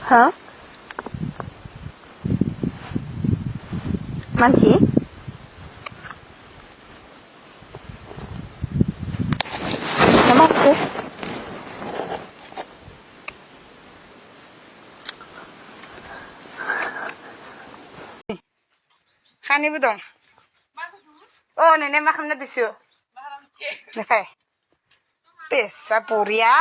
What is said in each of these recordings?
Hah? Manci? Nama aku? Khani budong. Oh, nenek makan na disu. Dekhai. Pesa puria.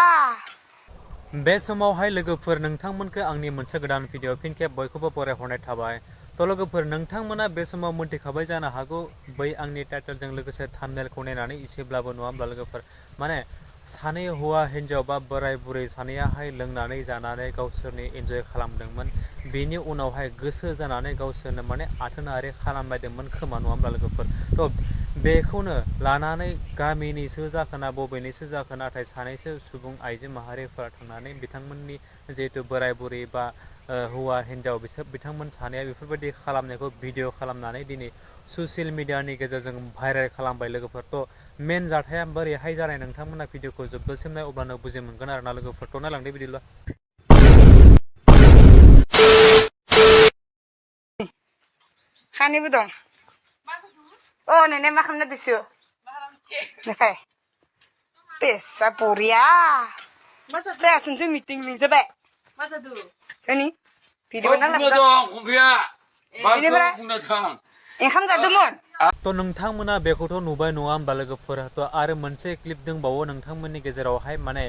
बे समावहाय लोगोफोर नोंथांमोनखौ आंनि मोनसे गोदान भिडिअ फिन खेब बयखौबो बरायहरनाय थाबाय। थ' लोगोफोर नोंथांमोना बे समाव मोनथिखाबाय जानो हागौ बै आंनि टाइटेलजों लोगोसे थाम्बनेलखौ नायनानै एसेब्लाबो नङा होमब्ला लोगोफोर माने सानै हौवा हिन्जाव बा बोराय बुरै सानैयाहाय लोंनानै जानानै गावसोरनि एन्जय खालामदोंमोन। बेनि उनावहाय गोसो जानानै गावसोरनो माने आथोनारि खालामलायदोंमोन खोमा नङा होमब्ला लोगोफोर। थ' बेखौनो लानानै गामिनिसो जाखोना बबेनिसो जाखो नाथाय सानैसो सुबुं आइजो माहारिफोरा थांनानै बिथांमोननि जिहेतु बोराय बुरै बा हौवा हिन्जाव बिथांमोन सानैया बेफोरबायदि खालामनायखौ भिडिअ खालामनानै दिनै ससियेल मिडियानि गेजेरजों भाइरेल खालामबाय लोगोफोर। थ' मेन जाथाया बोरैहाय जानाय नोंथांमोना भिडिअखौ जोबजासिम नाय अब्लानो बुजि मोनगोन आरोना लोगोफोर। थ' नायलांदो बिदिब्ला। Khani budong. Oh, nenek makan na disu. Dekhai. Pesa puria. Saya senju meeting nih sebab. Masa dulu? Ini video na lang. Ini berapa? Engkau nggak demon? थ' नोंथांमोना बेखौथ' नुबाय नङा होमबा लोगोफोर। थ' आरो मोनसे क्लिप दंबावो नोंथांमोननि गेजेरावहाय माने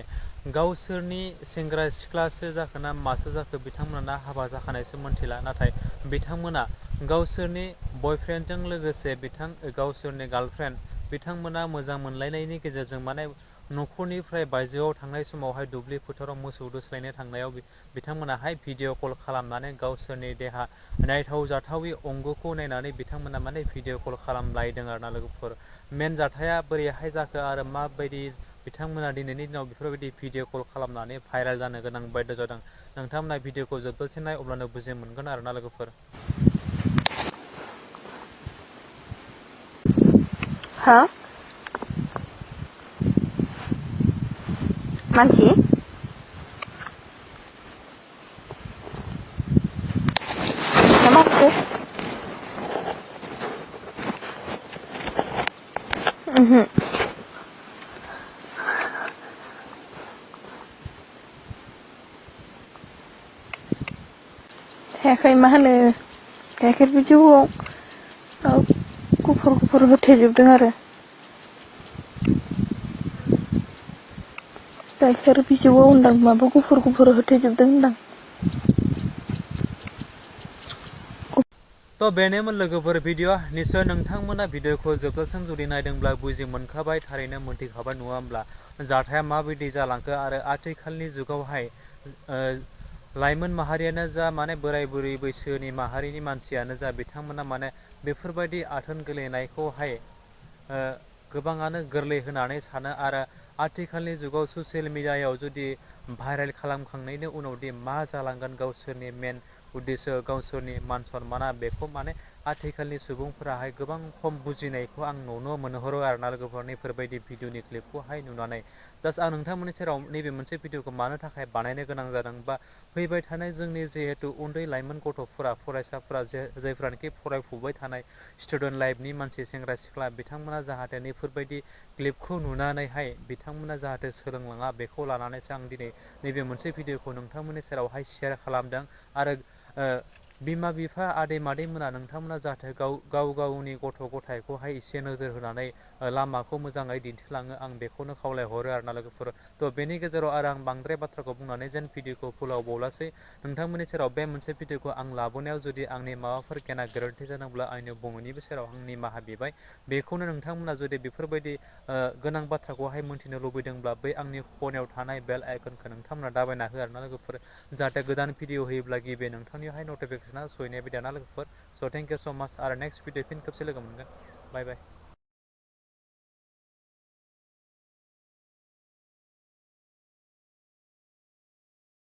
गावसोरनि सेंग्रा सिख्लासो जाखोना मासो जाखो बिथांमोना हाबा जाखानायसो मोनथिला नाथाय बिथांमोना गावसोरनि बयफ्रेन्डजों लोगोसे गावसोरनि गार्लफ्रेन्ड बिथांमोना मोजां मोनलायनायनि गेजेरजों माने न'खरनिफ्राय बायजोआव थांनाय समावहाय दुब्लि फोथाराव मोसौ दोस्लायनो थांनायाव बिथांमोनाहाय भिडिअ कल खालामनानै गावसोरनि देहा नायथाव जाथावि अंगखौ नायनानै बिथांमोना माने भिडिअ कल खालामलायदों आरोना लोगोफोर। मेन जाथाया बोरैहाय जाखो आरो माबायदि बिथांमोना दिनैनि दिनाव बेफोरबायदि भिडिअ कल खालामनानै भाइरेल जानो गोनां बायद' जादों नोंथांमोना भिडिअखौ जोबजासिम नाय अब्लानो बुजि मोनगोन आरोना लोगोफोर। Hah? Manci? Nama aku? Dekhai मा होनो गाइखेर बिजौआव गुफुर होथेजोबदों आरो गाइखेर बिजौआव होनदां माबा गुफुर होथेजोबदों होनदां। थ' बेनोमोन लोगोफोर भिडिअ निस्सय नोंथांमोना भिडिअखौ जोबजासिम जुदि नायदोंब्ला बुजि मोनखाबाय थारैनो मोनथिखाबाय नङा होमब्ला जाथाया माबायदि जालांखो आरो आथिखालनि जुगावहाय लाइमोन माहारियानो जा माने बोराय बुरै बैसोनि माहारिनि मानसियानो जा बिथांमोना माने बेफोरबायदि आथोन गेलेनायखौहाय गोबाङानो गोरलै होनानै सानो आरो आथिखालनि जुगाव ससियेल मिडियायाव जुदि भाइरेल खालामखांनायनि उनावदि मा जालांगोन गावसोरनि मेन उद्देश्य गावसोरनि मान सनमाना बेखौ माने आथिखालनि सुबुंफोराहाय गोबां खम बुजिनायखौ आं नुनो मोनहरो आरोना लोगोफोर नैफोरबायदि भिडिअनि क्लिपखौहाय नुनानै। जास्ट आं नोंथांमोननि सेराव नैबे मोनसे भिडिअखौ मानो थाखाय बानायनो गोनां जादों बा फैबाय थानाय जोंनि जिहेतु उन्दै लाइमोन गथ'फोरा फरायसाफोरा जायफ्रानोखि फरायफुबाय थानाय स्टुडेन्ट लाइफनि मानसि सेंग्रा सिख्ला बिथांमोना जाहाथे नैफोरबायदि क्लिपखौ नुनानैहाय बिथांमोना जाहाथे सोलोंलाङा बेखौ लानानैसो आं दिनै नैबे मोनसे भिडिअखौ नोंथांमोननि सेरावहाय शेयार खालामदों आरो बिमा बिफा आदै मादैमोना नोंथांमोना जाहाथे गावनि गथ' गथायखौहाय एसे नोजोर होनानै लामाखौ मोजाङै दिन्थिलाङो आं बेखौनो खावलायहरो आरोना लोगोफोर। थ' बेनि गेजेराव आरो आं बांद्राय बाथ्राखौ बुंनानै जेन भिडिअखौ फोलावबावलासै नोंथांमोननि सेराव बे मोनसे भिडिअखौ आं लाबोनायाव जुदि आंनि माबाफोर गेना गोरोन्थि जादोंब्ला आंनो बुंनायनिबो सेराव आं निमाहा बिबाय। बेखौनो नोंथांमोना जुदि बेफोरबायदि गोनां बाथ्राखौहाय मोन्थिनो लुबैदोंब्ला बै आंनि खनायाव थानाय बेल आइकनखौ नोंथांमोना दाबायना हो आरोना लोगोफोर जाहाथे गोदान भिडिअ होयोब्ला गिबि नोंथांनियावहाय नटिफिकेसना सहैनाय बायदि ना लोगोफोर। स' थेंक इउ स' माच आरो नेक्स्ट भिडिअ फिन खेबसे लोगो मोनगोन। बाय बाय।